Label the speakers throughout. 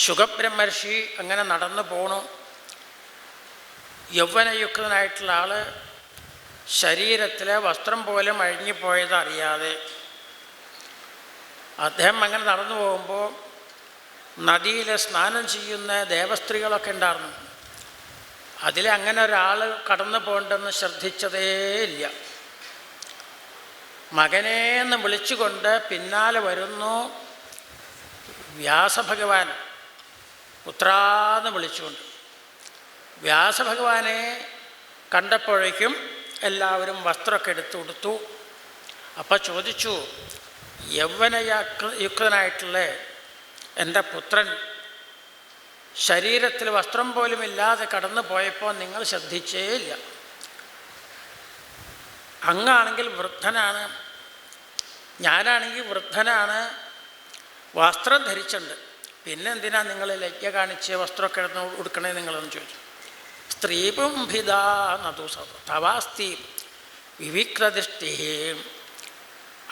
Speaker 1: ശുഗബ്രഹ്മർഷി അങ്ങനെ നടന്നു പോണു. യൗവനയുക്തനായിട്ടുള്ള ആൾ ശരീരത്തിലെ വസ്ത്രം പോലും അഴിഞ്ഞുപോയത് അറിയാതെ അദ്ദേഹം അങ്ങനെ നടന്നു പോകുമ്പോൾ നദിയിൽ സ്നാനം ചെയ്യുന്ന ദേവസ്ത്രീകളൊക്കെ ഉണ്ടായിരുന്നു. അതിലങ്ങനെ ഒരാൾ കടന്നു പോകണ്ടെന്ന് ശ്രദ്ധിച്ചതേയില്ല. മകനേന്ന് വിളിച്ചുകൊണ്ട് പിന്നാലെ വരുന്നു വ്യാസഭഗവാൻ, പുത്രാന്ന് വിളിച്ചുകൊണ്ട്. വ്യാസഭഗവാനെ കണ്ടപ്പോഴേക്കും എല്ലാവരും വസ്ത്രമൊക്കെ എടുത്തു കൊടുത്തു. അപ്പം ചോദിച്ചു, യൗവനയുക്തനായിട്ടുള്ള എൻ്റെ പുത്രൻ ശരീരത്തിൽ വസ്ത്രം പോലും ഇല്ലാതെ കടന്നു പോയപ്പോൾ നിങ്ങൾ ശ്രദ്ധിച്ചേയില്ല. അങ്ങാണെങ്കിൽ വൃദ്ധനാണ്, ഞാനാണെങ്കിൽ വൃദ്ധനാണ്, വസ്ത്രം ധരിച്ചിട്ടുണ്ട്, പിന്നെ എന്തിനാ നിങ്ങൾ ലജ്ജ കാണിച്ച് വസ്ത്രമൊക്കെ എടുത്ത് കൊടുക്കണേ നിങ്ങളെന്ന് ചോദിച്ചു. സ്ത്രീപുംഭിത നതു തവാസ്തി വിവിക്രദൃഷ്ടി,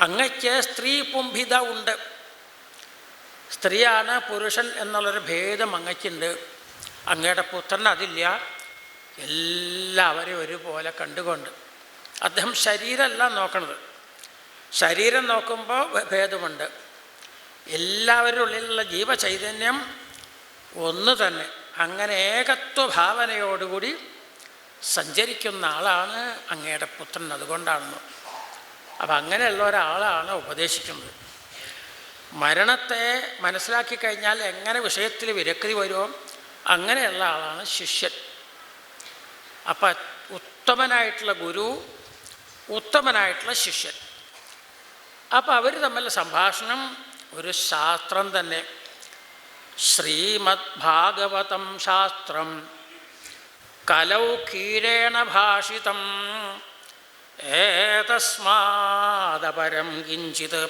Speaker 1: അങ്ങയ്ക്ക് സ്ത്രീ പുംഭിത ഉണ്ട്, സ്ത്രീയാണ് പുരുഷൻ എന്നുള്ളൊരു ഭേദം അങ്ങയ്ക്കുണ്ട്. അങ്ങയുടെ പുത്രൻ അതില്ല. എല്ലാവരെയും ഒരുപോലെ കണ്ടുകൊണ്ട് അദ്ദേഹം ശരീരമല്ല നോക്കണത്. ശരീരം നോക്കുമ്പോൾ ഭേദമുണ്ട്. എല്ലാവരുടെ ഉള്ളിലുള്ള ജീവചൈതന്യം ഒന്ന് തന്നെ. അങ്ങനെ ഏകത്വഭാവനയോടുകൂടി സഞ്ചരിക്കുന്ന ആളാണ് അങ്ങയുടെ പുത്രൻ. അതുകൊണ്ടാണെന്ന്. അപ്പം അങ്ങനെയുള്ള ഒരാളാണ് ഉപദേശിക്കുന്നത്. മരണത്തെ മനസ്സിലാക്കി കഴിഞ്ഞാൽ എങ്ങനെ വിഷയത്തിൽ വിരക്തി വരുമോ അങ്ങനെയുള്ള ആളാണ് ശിഷ്യൻ. അപ്പം ഉത്തമനായിട്ടുള്ള ഗുരു, ഉത്തമനായിട്ടുള്ള ശിഷ്യൻ. അപ്പം അവർ തമ്മിലുള്ള സംഭാഷണം ഒരു ശാസ്ത്രം തന്നെ. ശ്രീമദ് ഭാഗവതം ശാസ്ത്രം കലൗ കീരേണ ഭാഷിതം ഏതസ്മാദപരം കിഞ്ചിത്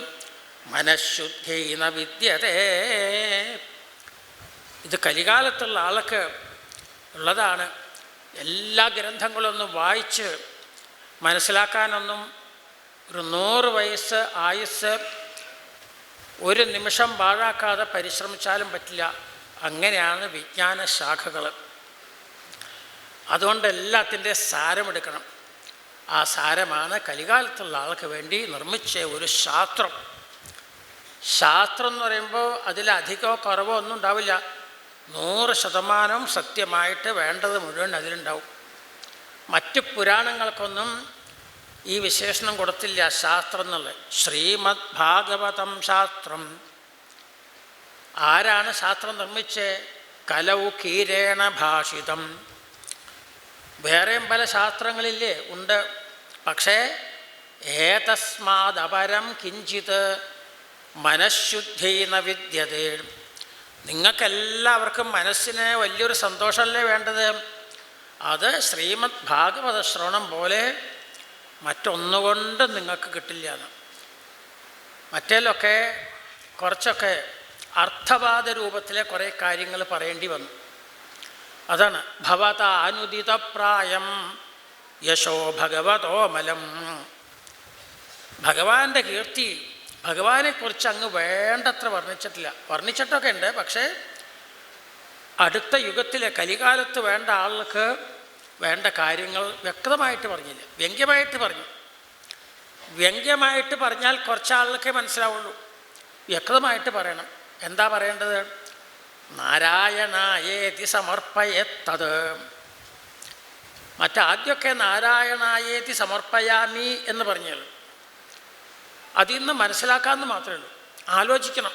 Speaker 1: മനഃശുദ്ധേന വിദ്യതേ. ഇത് കലികാലത്തുള്ള ആൾക്ക് ഉള്ളതാണ്. എല്ലാ ഗ്രന്ഥങ്ങളൊന്നും വായിച്ച് മനസ്സിലാക്കാനൊന്നും ഒരു 100 വയസ്സ് ആയുസ് ഒരു നിമിഷം പാഴാക്കാതെ പരിശ്രമിച്ചാലും പറ്റില്ല. അങ്ങനെയാണ് വിജ്ഞാന ശാഖകൾ. അതുകൊണ്ട് എല്ലാത്തിൻ്റെ സാരമെടുക്കണം. ആ സാരമാണ് കലികാലത്തുള്ള ആൾക്ക് വേണ്ടി നിർമ്മിച്ച ഒരു ശാസ്ത്രം. ശാസ്ത്രം എന്ന് പറയുമ്പോൾ അതിലധികമോ കുറവോ ഒന്നും ഉണ്ടാവില്ല. 100% സത്യമായിട്ട് വേണ്ടത് മുഴുവൻ അതിലുണ്ടാവും. മറ്റ് പുരാണങ്ങൾക്കൊന്നും ഈ വിശേഷണം കൊടുത്തില്ല ശാസ്ത്രം എന്നുള്ളത്. ശ്രീമദ് ഭാഗവതം ശാസ്ത്രം. ആരാണ് ശാസ്ത്രം നിർമ്മിച്ചത്? കലൗ കീരേണ ഭാഷിതം. വേറെയും പല ശാസ്ത്രങ്ങളില്ലേ? ഉണ്ട്. പക്ഷേ ഏതസ്മാദപരം കിഞ്ചിത് മനഃശുദ്ധേന വിദ്യതേ. നിങ്ങൾക്കെല്ലാവർക്കും മനസ്സിന് വലിയൊരു സന്തോഷമല്ലേ വേണ്ടത്? അത് ശ്രീമദ് ഭാഗവത ശ്രവണം പോലെ മറ്റൊന്നുകൊണ്ടും നിങ്ങൾക്ക് കിട്ടില്ല. മറ്റേലൊക്കെ കുറച്ചൊക്കെ അർത്ഥവാദ രൂപത്തിലെ കുറേ കാര്യങ്ങൾ പറയേണ്ടി വന്നു. അതാണ് ഭവത അനുദിതപ്രായം യശോ ഭഗവതോമലം. ഭഗവാന്റെ കീർത്തി, ഭഗവാനെക്കുറിച്ച് അങ്ങ് വേണ്ടത്ര വർണ്ണിച്ചിട്ടില്ല. വർണ്ണിച്ചിട്ടൊക്കെ ഉണ്ട്, പക്ഷേ അടുത്ത യുഗത്തിലെ കലികാലത്ത് വേണ്ട ആൾക്ക് വേണ്ട കാര്യങ്ങൾ വ്യക്തമായിട്ട് പറഞ്ഞില്ല. വ്യംഗ്യമായിട്ട് പറഞ്ഞു. വ്യംഗ്യമായിട്ട് പറഞ്ഞാൽ കുറച്ചാൾക്കേ മനസ്സിലാവുള്ളൂ. വ്യക്തമായിട്ട് പറയണം. എന്താ പറയേണ്ടത്? നാരായണായേതി സമർപ്പയത്തത്. മറ്റാദ്യമൊക്കെ നാരായണായേതി സമർപ്പയാമി എന്ന് പറഞ്ഞാൽ അതിൽ നിന്ന് മനസ്സിലാക്കാമെന്ന് മാത്രമേ ഉള്ളൂ. ആലോചിക്കണം.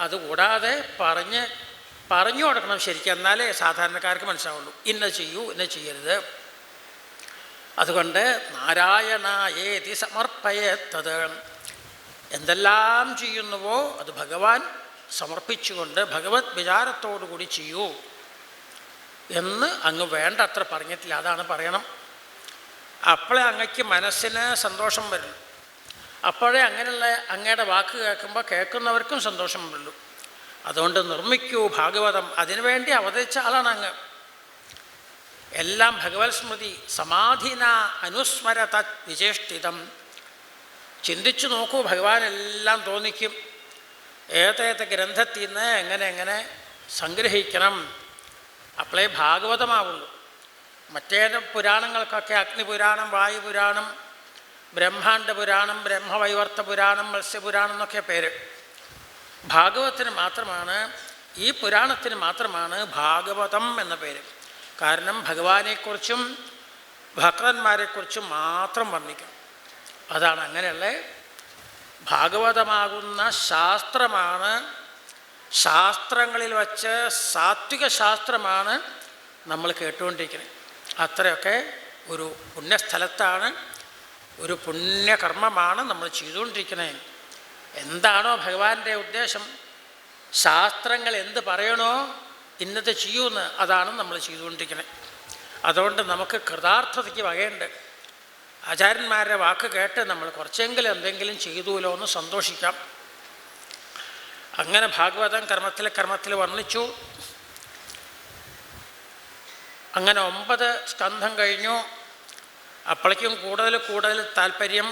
Speaker 1: അതുകൂടാതെ പറഞ്ഞു കൊടുക്കണം ശരിക്കും. എന്നാലേ സാധാരണക്കാർക്ക് മനസ്സിലാവുള്ളൂ. ഇന്നത് ചെയ്യൂ, ഇന്നത് ചെയ്യരുത്. അതുകൊണ്ട് നാരായണായേതി സമർപ്പയത്തത്. എന്തെല്ലാം ചെയ്യുന്നുവോ അത് ഭഗവാൻ സമർപ്പിച്ചുകൊണ്ട് ഭഗവത് വിചാരത്തോടു കൂടി ചെയ്യൂ എന്ന് അങ്ങ് വേണ്ടത്ര പറഞ്ഞിട്ടില്ല. അതാണ് പറയണം. അപ്പോഴേ അങ്ങയ്ക്ക് മനസ്സിന് സന്തോഷം വരും. അപ്പോഴേ അങ്ങനെയുള്ള അങ്ങയുടെ വാക്ക് കേൾക്കുമ്പോൾ കേൾക്കുന്നവർക്കും സന്തോഷം വരുള്ളൂ. അതുകൊണ്ട് നിർമ്മിക്കൂ ഭാഗവതം. അതിനുവേണ്ടി അവതരിച്ച ആളാണ് അങ്ങ്. എല്ലാം ഭഗവത് സ്മൃതി. സമാധിന അനുസ്മരത വിചേഷ്ടിതം. ചിന്തിച്ചു നോക്കൂ, ഭഗവാൻ എല്ലാം തോന്നിക്കും. ഏതേത് ഗ്രന്ഥത്തിൽ നിന്ന് എങ്ങനെ എങ്ങനെ സംഗ്രഹിക്കണം, അപ്പോഴേ ഭാഗവതമാവുള്ളൂ. മറ്റേത് പുരാണങ്ങൾക്കൊക്കെ അഗ്നിപുരാണം, വായുപുരാണം, ബ്രഹ്മാണ്ഡ പുരാണം, ബ്രഹ്മവൈവർത്ത പുരാണം, മത്സ്യപുരാണം എന്നൊക്കെ പേര്. ഭാഗവതത്തിന് മാത്രമാണ്, ഈ പുരാണത്തിന് മാത്രമാണ് ഭാഗവതം എന്ന പേര്. കാരണം ഭഗവാനെക്കുറിച്ചും ഭക്തന്മാരെക്കുറിച്ചും മാത്രം വർണ്ണിക്കും. അതാണ് അങ്ങനെയുള്ള ഭാഗവതമാകുന്ന ശാസ്ത്രമാണ്, ശാസ്ത്രങ്ങളിൽ വച്ച് സാത്വിക ശാസ്ത്രമാണ് നമ്മൾ കേട്ടുകൊണ്ടിരിക്കുന്നത്. അത്രയൊക്കെ ഒരു പുണ്യസ്ഥലത്താണ്, ഒരു പുണ്യകർമ്മമാണ് നമ്മൾ ചെയ്തുകൊണ്ടിരിക്കുന്നത്. എന്താണോ ഭഗവാന്റെ ഉദ്ദേശം, ശാസ്ത്രങ്ങൾ എന്ത് പറയണോ ഇന്നത് ചെയ്യൂന്ന്, അതാണ് നമ്മൾ ചെയ്തുകൊണ്ടിരിക്കുന്നത്. അതുകൊണ്ട് നമുക്ക് കൃതാർത്ഥതയ്ക്ക് വകയുണ്ട്. ആചാര്യന്മാരുടെ വാക്ക് കേട്ട് നമ്മൾ കുറച്ചെങ്കിലും എന്തെങ്കിലും ചെയ്തുല്ലോ എന്ന് സന്തോഷിക്കാം. അങ്ങനെ ഭാഗവതം കർമ്മത്തിൽ വർണ്ണിച്ചു. അങ്ങനെ 9 സ്കന്ധം കഴിഞ്ഞു. അപ്പോഴേക്കും കൂടുതൽ താല്പര്യം.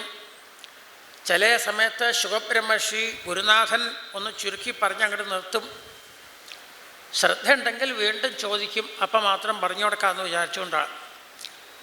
Speaker 1: ചില സമയത്ത് ശുഖബ്രഹ്മർഷി ഗുരുനാഥൻ ഒന്ന് ചുരുക്കി പറഞ്ഞ് അങ്ങോട്ട് നിർത്തും. ശ്രദ്ധയുണ്ടെങ്കിൽ വീണ്ടും ചോദിക്കും, അപ്പം മാത്രം പറഞ്ഞു കൊടുക്കാമെന്ന് വിചാരിച്ചുകൊണ്ടാണ്.